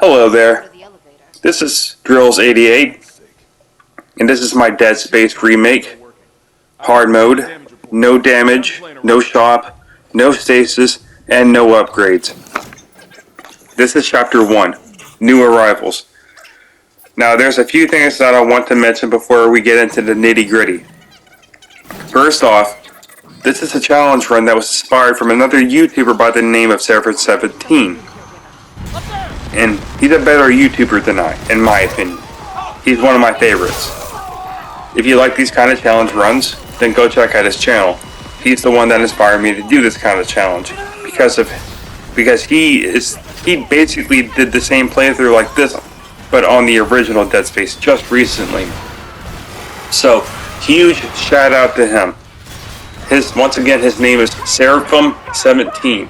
Hello there, this is Drills88, and this is my Dead Space remake, hard mode, no damage, no shop, no stasis, and no upgrades. This is Chapter 1, New Arrivals. Now there's a few things that I want to mention before we get into the nitty gritty. First off, this is a challenge run that was inspired from another YouTuber by the name of Server17. And he's a better YouTuber than I, in my opinion. He's one of my favorites. If you like these kind of challenge runs, then go check out his channel. He's the one that inspired me to do this kind of challenge because he basically did the same playthrough like this, but on the original Dead Space just recently. So huge shout out to him. Once again, his name is Seraphim17.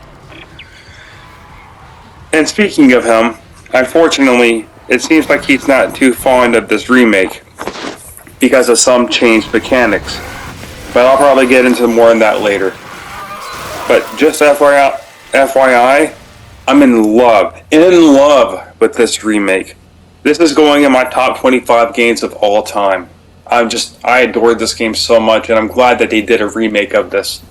And speaking of him, unfortunately, it seems like he's not too fond of this remake because of some changed mechanics. But I'll probably get into more on that later. But just FYI, I'm in love with this remake. This is going in my top 25 games of all time. I adored this game so much, and I'm glad that they did a remake of this.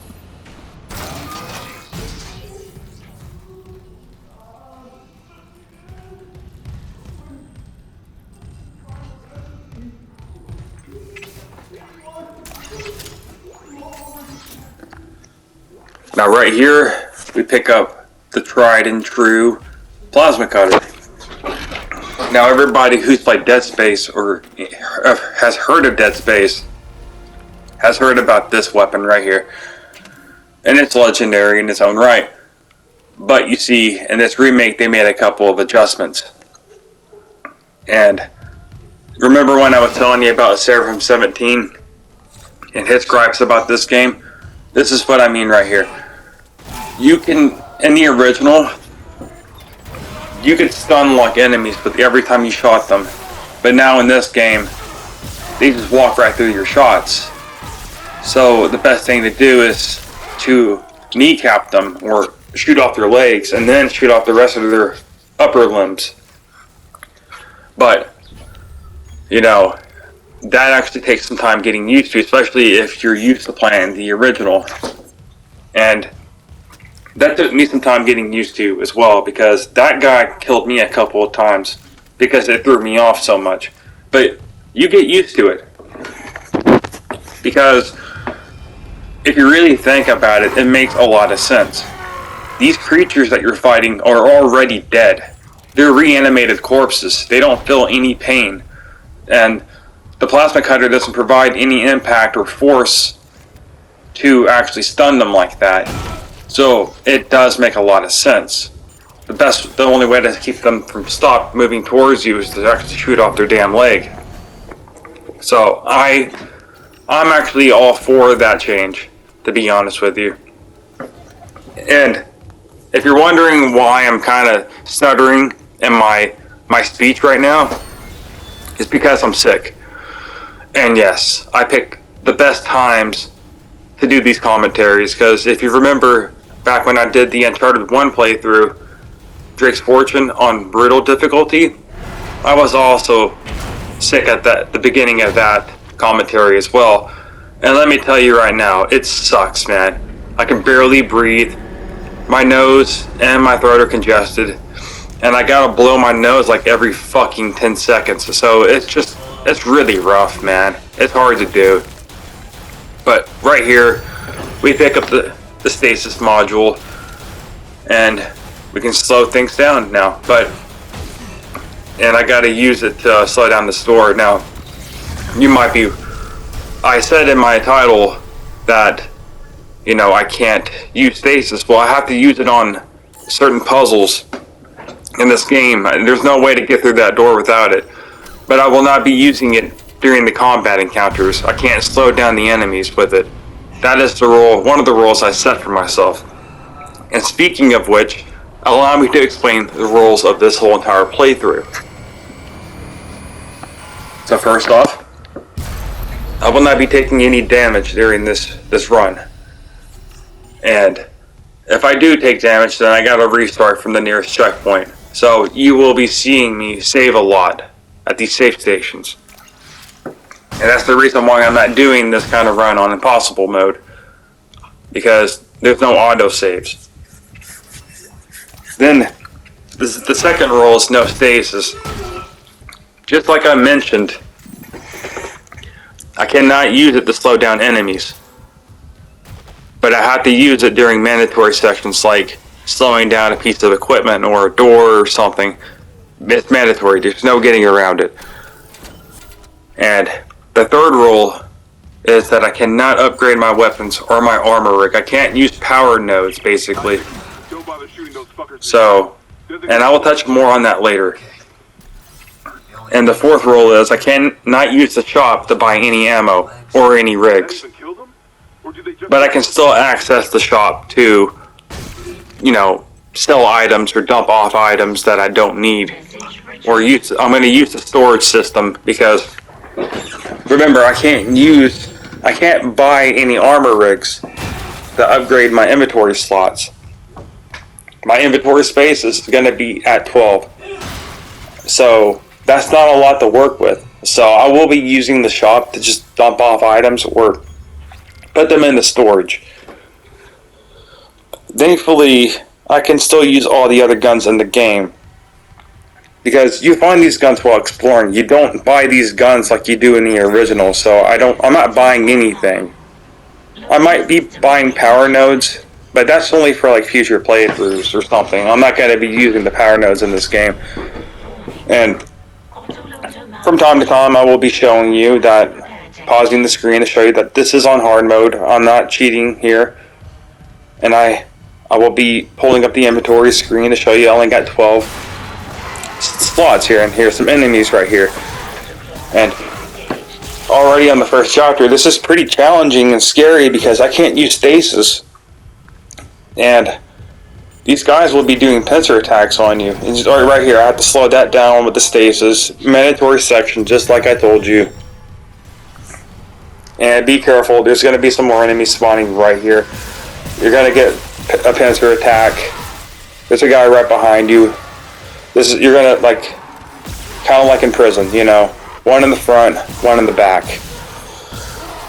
Now right here, we pick up the tried and true plasma cutter. Now everybody who's played Dead Space or has heard of Dead Space has heard about this weapon right here. And it's legendary in its own right. But you see, in this remake they made a couple of adjustments. And remember when I was telling you about Seraphim17 and his gripes about this game? This is what I mean right here. You can, in the original, you could stun lock enemies but every time you shot them. But now in this game, they just walk right through your shots. So the best thing to do is to kneecap them or shoot off their legs and then shoot off the rest of their upper limbs. But, you know, that actually takes some time getting used to, especially if you're used to playing the original. And that took me some time getting used to as well, because that guy killed me a couple of times because it threw me off so much. But you get used to it, because if you really think about it, it makes a lot of sense. These creatures that you're fighting are already dead. They're reanimated corpses. They don't feel any pain. And the plasma cutter doesn't provide any impact or force to actually stun them like that. So it does make a lot of sense. The only way to keep them from moving towards you is to actually shoot off their damn leg. So I'm actually all for that change, to be honest with you. And if you're wondering why I'm kind of stuttering in my speech right now, it's because I'm sick. And yes, I pick the best times to do these commentaries, because if you remember back when I did the Uncharted 1 playthrough, Drake's Fortune on brutal difficulty, I was also sick at the beginning of that commentary as well. And let me tell you right now, it sucks, man. I can barely breathe. My nose and my throat are congested, and I gotta blow my nose like every fucking 10 seconds. So it's really rough, man. It's hard to do. But right here, we pick up the Stasis module, and we can slow things down now. And I gotta use it to slow down the store. Now, I said in my title that, you know, I can't use Stasis. Well, I have to use it on certain puzzles in this game. There's no way to get through that door without it. But I will not be using it during the combat encounters. I can't slow down the enemies with it. That is one of the rules I set for myself. And speaking of which, allow me to explain the rules of this whole entire playthrough. So first off, I will not be taking any damage during this run. And if I do take damage, then I gotta restart from the nearest checkpoint. So you will be seeing me save a lot at these save stations. And that's the reason why I'm not doing this kind of run on impossible mode, because there's no auto saves. Then the second rule is no stasis. Just like I mentioned, I cannot use it to slow down enemies, but I have to use it during mandatory sections like slowing down a piece of equipment or a door or something. It's mandatory. There's no getting around it. And the third rule is that I cannot upgrade my weapons or my armor rig. I can't use power nodes, basically. So, and I will touch more on that later. And the fourth rule is I cannot use the shop to buy any ammo or any rigs. But I can still access the shop to, sell items or dump off items that I don't need. Or I'm going to use the storage system because, remember, I can't buy any armor rigs to upgrade my inventory slots. My inventory space is going to be at 12. So that's not a lot to work with. So I will be using the shop to just dump off items or put them in the storage. Thankfully, I can still use all the other guns in the game, because you find these guns while exploring. You don't buy these guns like you do in the original, so I'm not buying anything. I might be buying power nodes, but that's only for like future playthroughs or something. I'm not going to be using the power nodes in this game. And from time to time I will be showing you that, pausing the screen to show you that this is on hard mode. I'm not cheating here. And I will be pulling up the inventory screen to show you I only got 12 slots here, and here's some enemies right here. And already on the first chapter, this is pretty challenging and scary because I can't use stasis. And these guys will be doing pincer attacks on you. And right here, I have to slow that down with the stasis. Mandatory section, just like I told you. And be careful, there's going to be some more enemies spawning right here. You're going to get a pincer attack. There's a guy right behind you. You're going to, kind of like in prison, one in the front, one in the back.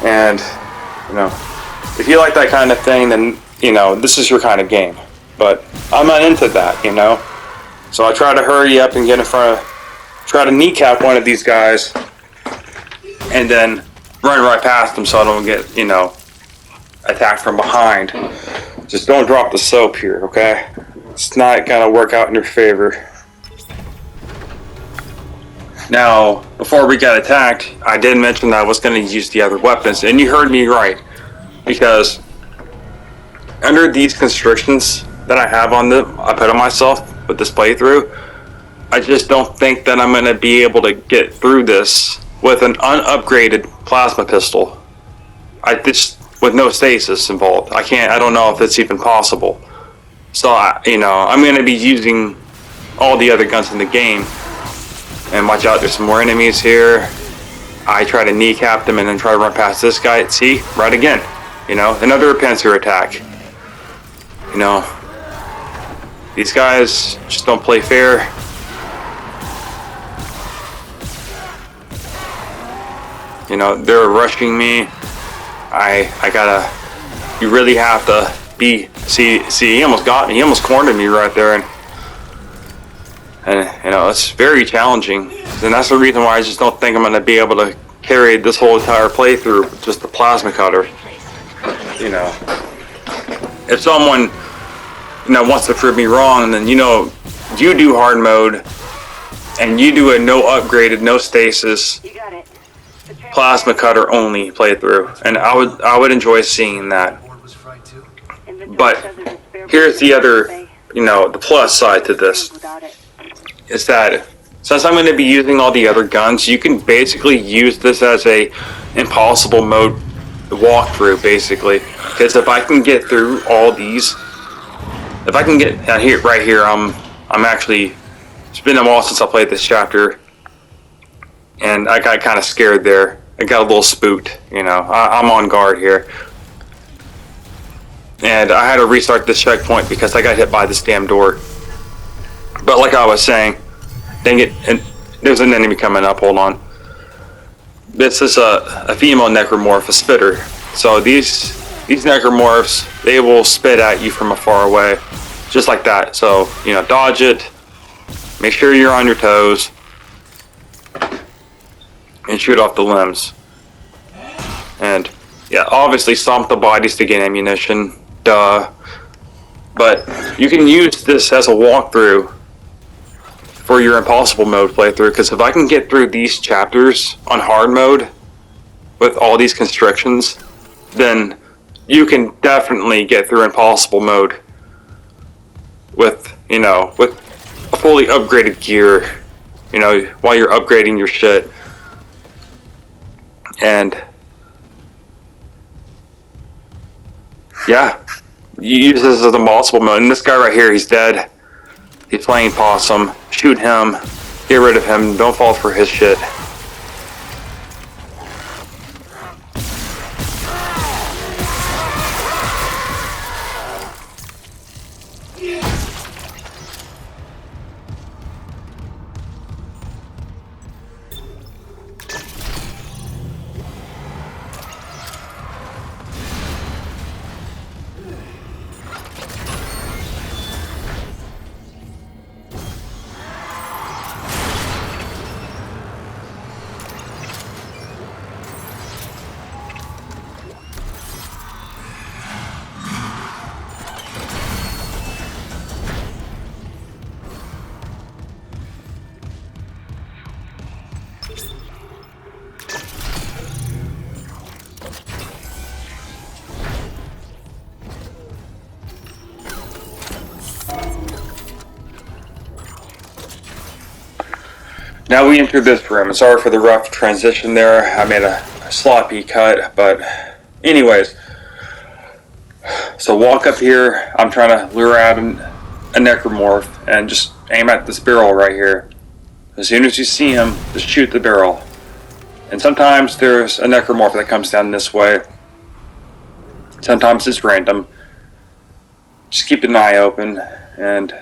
And, if you like that kind of thing, then, this is your kind of game. But I'm not into that, So I try to hurry up and get in front of, try to kneecap one of these guys, and then run right past them so I don't get, attacked from behind. Just don't drop the soap here, okay? It's not gonna work out in your favor. Now, before we got attacked, I did mention that I was going to use the other weapons, and you heard me right, because under these constrictions that I have I put on myself with this playthrough, I just don't think that I'm going to be able to get through this with an unupgraded plasma pistol. With no stasis involved. I don't know if it's even possible. So, I'm going to be using all the other guns in the game. And watch out, there's some more enemies here. I try to kneecap them and then try to run past this guy. See? Right again. Another pincer attack. These guys just don't play fair. They're rushing me. You really have to see, he almost got me. He almost cornered me right there. And it's very challenging. And that's the reason why I just don't think I'm going to be able to carry this whole entire playthrough with just the plasma cutter. If someone, wants to prove me wrong, then, you do hard mode, and you do a no upgraded, no stasis, plasma cutter only playthrough. And I would enjoy seeing that. But here's the other, the plus side to this. Is that since I'm going to be using all the other guns, you can basically use this as a impossible mode walkthrough, basically. Because if I can get through all these, if I can get right here, I'm actually, it's been a while since I played this chapter, and I got kind of scared there. I got a little spooked, I'm on guard here. And I had to restart this checkpoint because I got hit by this damn door. But like I was saying, dang it, and there's an enemy coming up, hold on. This is a female necromorph, a spitter. So these necromorphs, they will spit at you from afar away. Just like that. So, you know, dodge it. Make sure you're on your toes. And shoot off the limbs. And, yeah, obviously stomp the bodies to gain ammunition. Duh. But you can use this as a walkthrough for your impossible mode playthrough, because if I can get through these chapters on hard mode with all these constrictions, then you can definitely get through impossible mode with, you know, with a fully upgraded gear, you know, while you're upgrading your shit. And yeah, you use this as a impossible mode. And this guy right here, he's dead. He's playing possum. Shoot him. Get rid of him. Don't fall for his shit. Now we enter this room. Sorry for the rough transition there. I made a sloppy cut, but anyways. So walk up here. I'm trying to lure out a necromorph and just aim at this barrel right here. As soon as you see him, just shoot the barrel. And sometimes there's a necromorph that comes down this way. Sometimes it's random. Just keep an eye open and...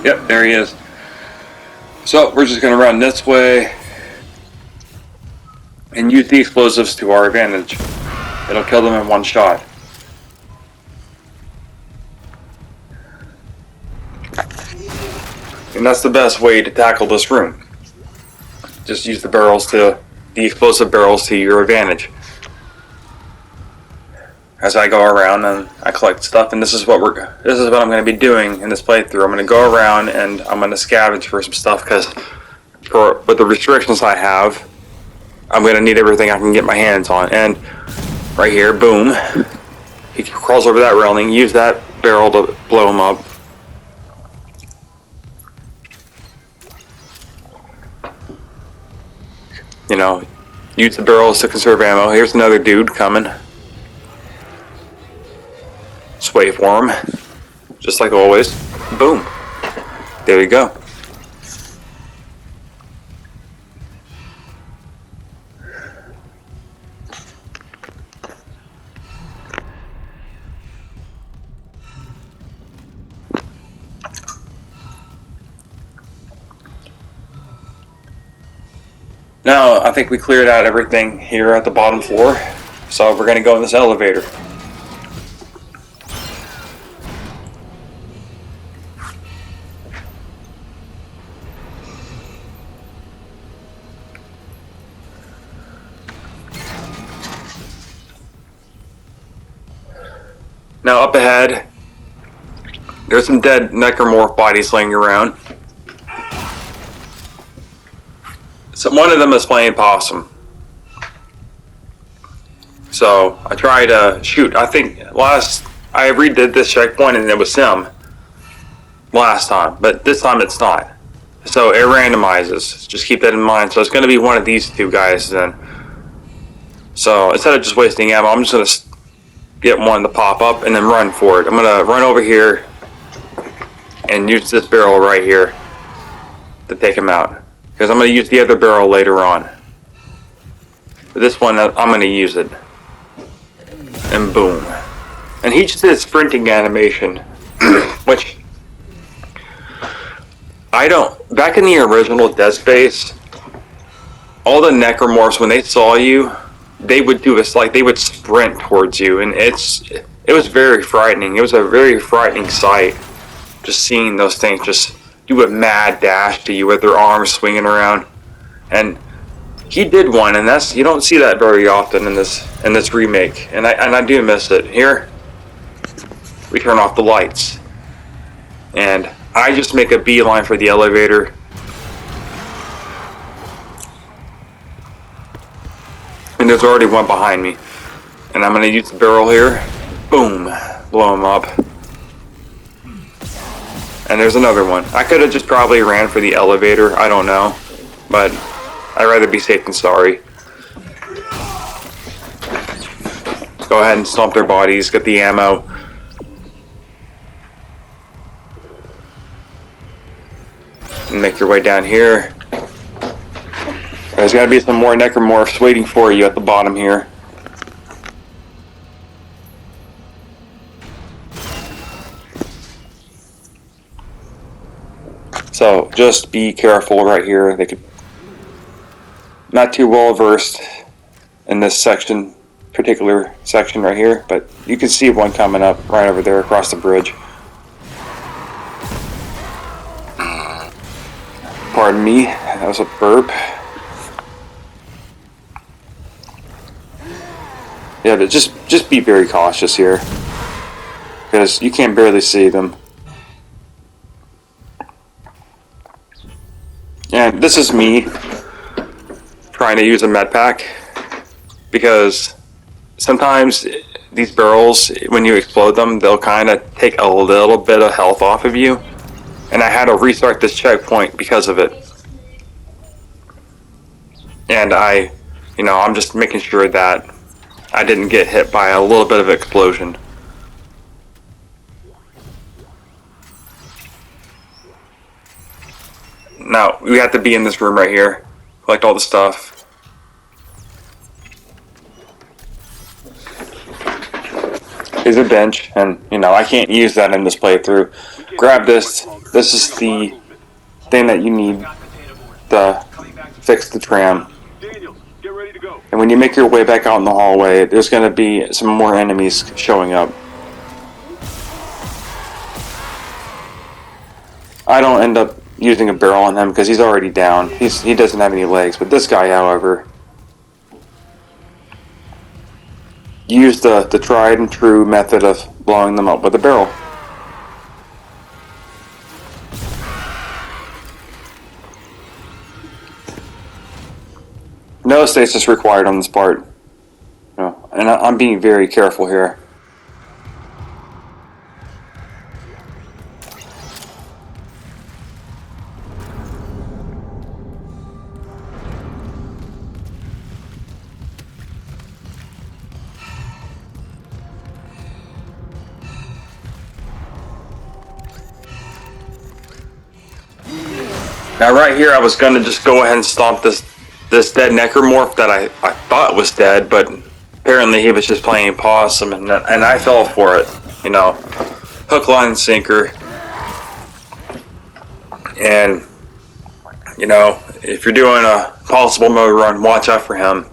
Yep, there he is. So we're just going to run this way and use the explosives to our advantage. It'll kill them in one shot. And that's the best way to tackle this room. Just use the explosive barrels to your advantage. As I go around and I collect stuff, and this is what I'm going to be doing in this playthrough. I'm going to go around and I'm going to scavenge for some stuff, because with the restrictions I have, I'm going to need everything I can get my hands on. And right here, boom, he crawls over that railing. Use that barrel to blow him up. You know, use the barrels to conserve ammo. Here's another dude coming. Just wait for him, just like always. Boom. There you go. Now, I think we cleared out everything here at the bottom floor, so we're going to go in this elevator. Now up ahead, there's some dead necromorph bodies laying around. So one of them is playing possum. So I try to shoot. I think I redid this checkpoint and it was him last time, but this time it's not. So it randomizes. Just keep that in mind. So it's going to be one of these two guys then. So instead of just wasting ammo, I'm just going to get one to pop up and then run for it. I'm going to run over here and use this barrel right here to take him out, because I'm going to use the other barrel later on. But this one, I'm going to use it. And boom. And he just did a sprinting animation, which I don't. Back in the original Dead Space, all the necromorphs, when they saw you, they would do this, like they would sprint towards you, and it was very frightening. It was a very frightening sight, just seeing those things just do a mad dash to you with their arms swinging around. And he did one, and that's, you don't see that very often in this remake, and I do miss it. Here, we turn off the lights, and I just make a beeline for the elevator. And there's already one behind me. And I'm going to use the barrel here. Boom. Blow him up. And there's another one. I could have just probably ran for the elevator. I don't know. But I'd rather be safe than sorry. Go ahead and stomp their bodies. Get the ammo. And make your way down here. There's got to be some more necromorphs waiting for you at the bottom here. So just be careful right here. They could not too well versed in this particular section right here, but you can see one coming up right over there across the bridge. Pardon me, that was a burp. Yeah, but just be very cautious here, because you can barely see them. And this is me trying to use a med pack, because sometimes these barrels, when you explode them, they'll kind of take a little bit of health off of you. And I had to restart this checkpoint because of it. And I'm just making sure that I didn't get hit by a little bit of explosion. Now, we have to be in this room right here. Collect all the stuff. Here's a bench, and, I can't use that in this playthrough. Grab this. This is the thing that you need to fix the tram. And when you make your way back out in the hallway, there's going to be some more enemies showing up. I don't end up using a barrel on him because he's already down. He doesn't have any legs. But this guy, however, used the tried and true method of blowing them up with a barrel. No stasis required on this part. No, and I'm being very careful here. Now right here I was going to just go ahead and stomp this dead necromorph that I thought was dead, but apparently he was just playing possum, and I fell for it. Hook, line, and sinker. And, if you're doing a possible mode run, watch out for him.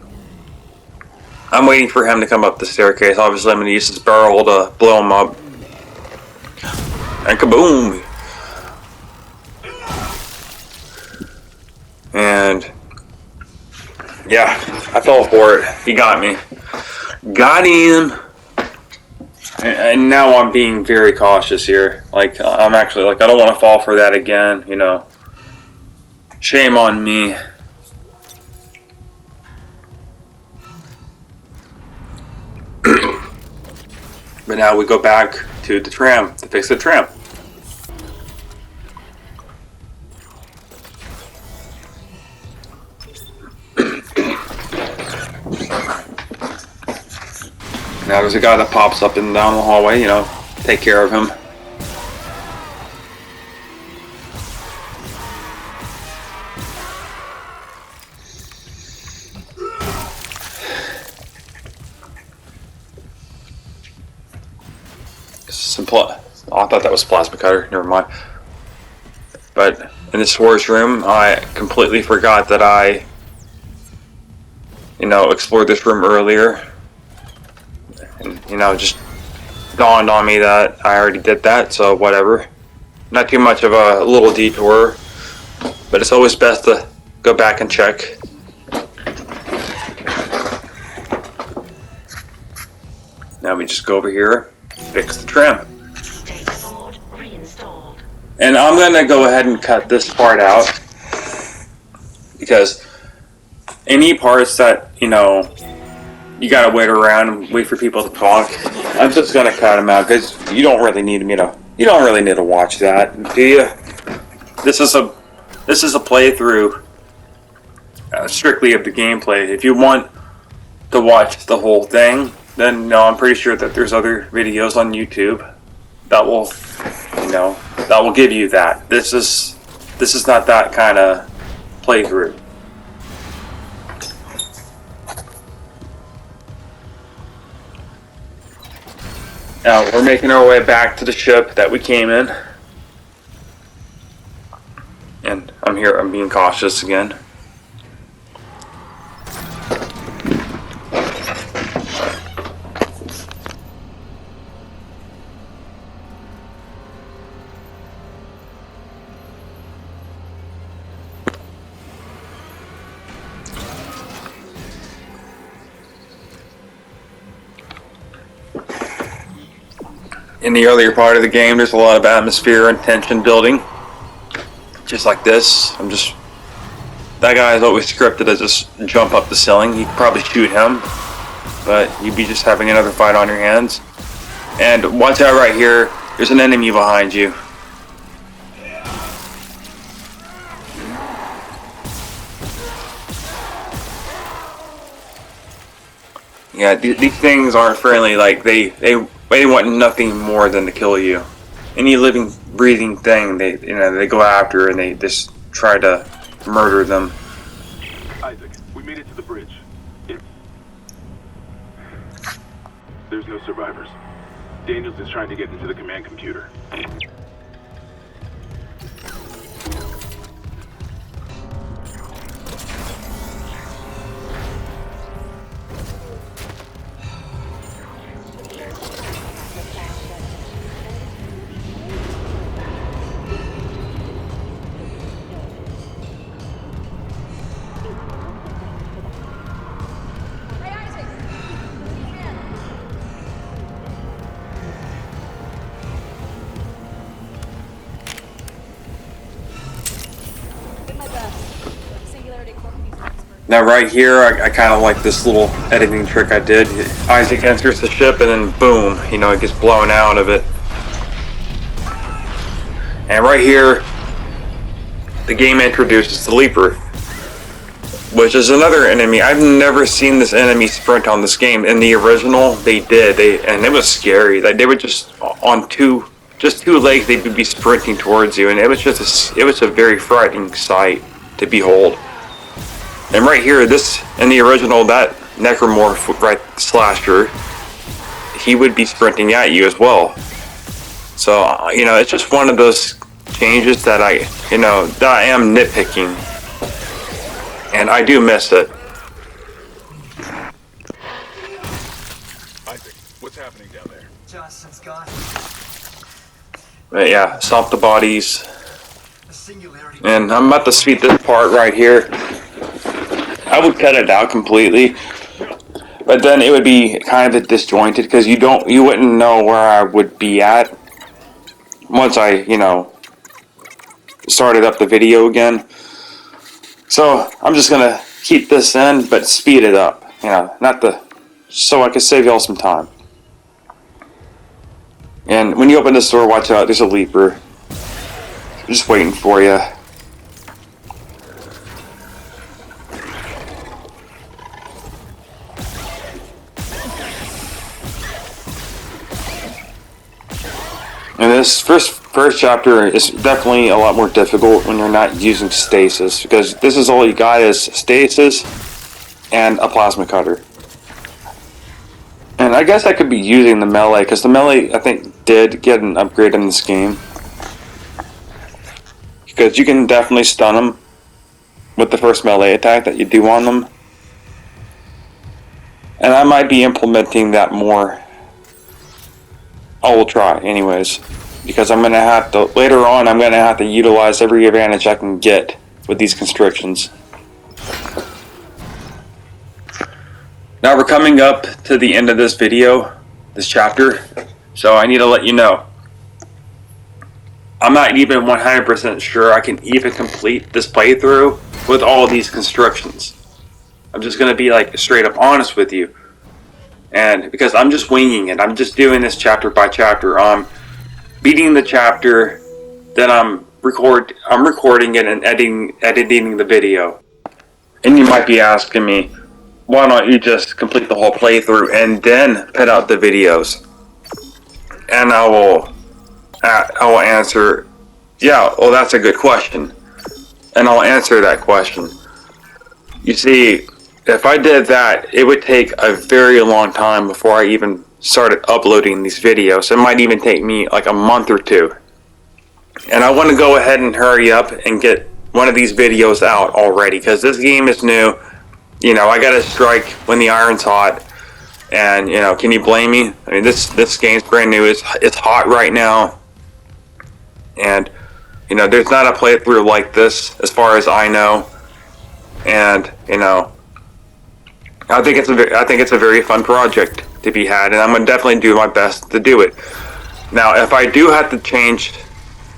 I'm waiting for him to come up the staircase. Obviously I'm going to use this barrel to blow him up. And kaboom! And yeah, I fell for it. He got me. Got him. And now I'm being very cautious here. Like, I'm actually, I don't want to fall for that again, Shame on me. But now we go back to the tram to fix the tram. Now there's a guy that pops up and down the hallway, take care of him. Oh, I thought that was plasma cutter, never mind. But in the storage room, I completely forgot that I, explored this room earlier. And, just dawned on me that I already did that, so whatever. Not too much of a little detour, but it's always best to go back and check. Now we just go over here, fix the trim. And I'm going to go ahead and cut this part out, because any parts that, you gotta wait around and wait for people to talk, I'm just gonna cut them out, because you don't really need to watch that, do you? This is a playthrough, strictly of the gameplay. If you want to watch the whole thing, then I'm pretty sure that there's other videos on YouTube that will, give you that. This is not that kind of playthrough. Now we're making our way back to the ship that we came in, and I'm being cautious again. In the earlier part of the game, there's a lot of atmosphere and tension building. Just like this. That guy is always scripted to just jump up the ceiling. You could probably shoot him, but you'd be just having another fight on your hands. And watch out right here, there's an enemy behind you. Yeah, these things aren't friendly. Like, they want nothing more than to kill you. Any living, breathing thing, they go after, and they just try to murder them. Isaac, we made it to the bridge. There's no survivors. Daniels is trying to get into the command computer. Now right here, I kind of like this little editing trick I did. Isaac enters the ship and then boom, it gets blown out of it. And right here, the game introduces the Leaper, which is another enemy. I've never seen this enemy sprint on this game. In the original, they did, and it was scary. Like, they were just on two legs, they would be sprinting towards you, and it was a very frightening sight to behold. And right here, in the original, that necromorph, right, slasher, he would be sprinting at you as well. So, it's just one of those changes that I am nitpicking. And I do miss it. Isaac, what's happening down there? Johnson's gone. But yeah, stomp the bodies. And I'm about to speed this part right here. I would cut it out completely, but then it would be kind of disjointed because you wouldn't know where I would be at once I, started up the video again. So I'm just gonna keep this in, but speed it up, so I can save y'all some time. And when you open this door, watch out, there's a Leaper. I'm just waiting for you. And this first chapter is definitely a lot more difficult when you're not using Stasis, because this is all you got is Stasis and a plasma cutter. And I guess I could be using the melee, because the melee, I think, did get an upgrade in this game. because you can definitely stun them with the first melee attack that you do on them. And I might be implementing that more. I will try anyways, because I'm going to have to, later on, I'm going to have to utilize every advantage I can get with these constrictions. Now we're coming up to the end of this video, this chapter, so I need to let you know. I'm not even 100% sure I can even complete this playthrough with all these constrictions. I'm just going to be like straight up honest with you. And because I'm just winging it, I'm just doing this chapter by chapter. I'm beating the chapter, then I'm recording it and editing the video. And you might be asking me, why don't you just complete the whole playthrough and then put out the videos? And I will answer, yeah, well, that's a good question. And I'll answer that question. You see, if I did that, it would take a very long time before I even started uploading these videos. It might even take me like a month or two. And I want to go ahead and hurry up and get one of these videos out already, because this game is new. You know, I gotta strike when the iron's hot. And, you know, can you blame me? I mean, this game's brand new. It's hot right now. And, you know, there's not a playthrough like this, as far as I know. And, you know, I think it's a very fun project to be had, and I'm gonna definitely do my best to do it. Now, if I do have to change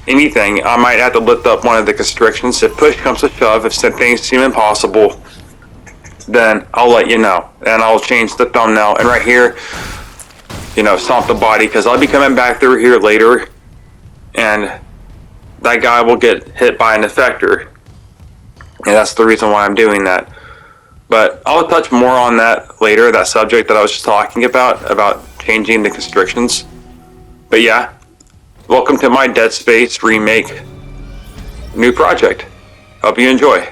anything, I might have to lift up one of the constrictions. If push comes to shove, if things seem impossible, then I'll let you know, and I'll change the thumbnail. And right here, you know, stomp the body, because I'll be coming back through here later, and that guy will get hit by an effector, and that's the reason why I'm doing that. But I'll touch more on that later, that subject that I was just talking about changing the constrictions. But yeah, welcome to my Dead Space Remake new project. Hope you enjoy.